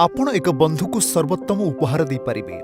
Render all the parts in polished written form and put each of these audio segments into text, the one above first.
आपण एक बंधु को सर्वोत्तम उपहार दे पारिबे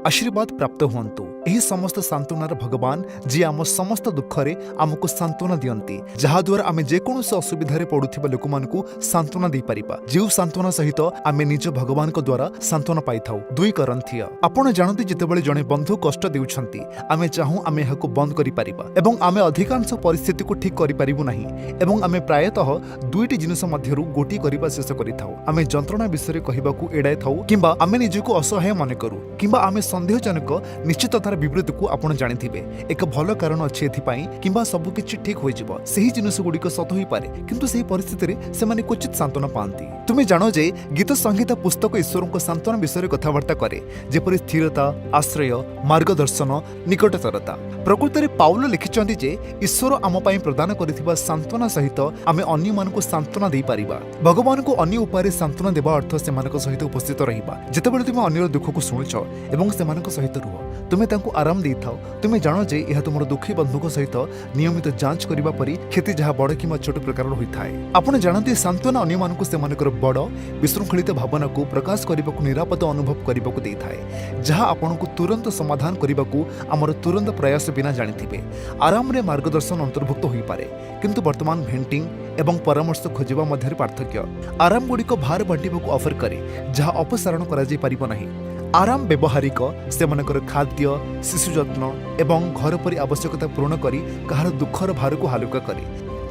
आशीर्वाद प्राप्त हुअन्तु एही समस्त सांत्वनार भगवान जी आम समस्त दुखरे आमको सांत्वना दियंती जहाद्वारा आमे जेकोसी असुविधारे पड़ुथिबा लोकमानकु सांत्वना दे पारिबा जो सांत्वना सहित आमे निज भगवान को द्वारा सांत्वना पाइथाउ 2 करंथिया आपण जानती जेतेबेले जणे बंधु कष्ट देउछंती आमे चाहू आमे हाको बंद करि पारिबा एवं आमे अधिकांश परिस्थिति को ठीक करि पारिबु नाही एवं आमे प्रायतः दुईटी जिनिस मध्यरु गोटी करिबा शेष करिथाउ आमे जंत्रणा विषय कहिबाकू एडाय थाउ किंबा आमे निजको असहाय मन करू किंबा आमे संदेहजनक निश्चिततार विपरीत को आपण जानिथिबे एक भल कारण अछि एथिपाई किंबा सब किछि ठीक होई जिवो सेही जिनिस गुडी को सत होई पारे किंतु सेही परिस्थिति रे से माने क्वचित सांत्वना पांती तुमे जानो जे गीत संगीत पुस्तक ईश्वर को सांत्वना विषय कथावार्ता करे जेपरि स्थिरता आश्रय मार्गदर्शन निकटतरता प्रकृत रे पाउल लिखिचंती जे ईश्वर आम पई प्रदान करिथिबा सांत्वना सहित आमे अन्य मानको सांत्वना देई पारिबा भगवान को अन्य उपाय सांत्वना देबा अर्थ से मानको सहित उपस्थित रहिबा जेतेबेले तुमे अन्यर दुख को सुनुछ एवं से मानको सहित रुह तुमे तांको आराम देई थाओ तुमे जानो जे यह तुमर दुखी बंधुक सहित नियमित जांच करिबा परि क्षति जहा बड़ किमा छोट प्रकार होई थाए आपण जानते सांत्वना अन्य मानको से मानकर बड़ विशृंखलित भावना को प्रकाश करिबा को निरापद अनुभव करिबा को देई थाए जहा आपण को तुरंत समाधान करिबा को हमर तुरंत प्रयास बिना जानिथिबे आराम रे मार्गदर्शन अंतर्भुक्त होई पारे किंतु वर्तमान भेंटिंग एवं परामर्श खोजिबा मध्यरे पार्थक्य आराम गुडी को भार बांटिबा को ऑफर करे जहा अपसारण करा जाय परिबो नाही आराम व्यवहारिक से मनकर खाद्य शिशु जत्न एवं घर परि आवश्यकता पूर्ण करी कहार दुखर भार को हालुका करे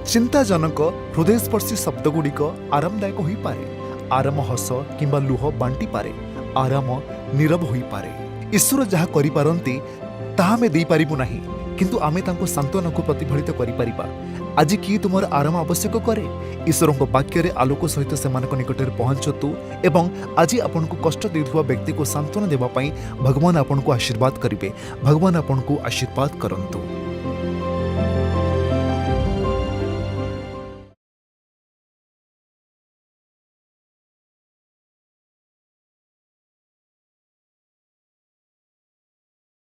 चिंताजनक हृदयस्पर्शी शब्द गुड़िक आरामदायक होई पारे आराम हस किंबा लुह बांटी पारे आराम नीरव होई पारे ईश्वर जहा करि पारंती ताहा में देई पारिबु नाही किंतु आमे तांको सांत्वना को प्रतिफलित करि परिबा आज की तुमर आराम आवश्यक करे ईश्वर वाक्य रे आलोक सहित से निकट पहुंचतु एवं आज आपन को कष्ट देउथुवा व्यक्ति को सांत्वना देबा पई भगवान आपन को आशीर्वाद करिवे भगवान आपन को आशीर्वाद करंतु।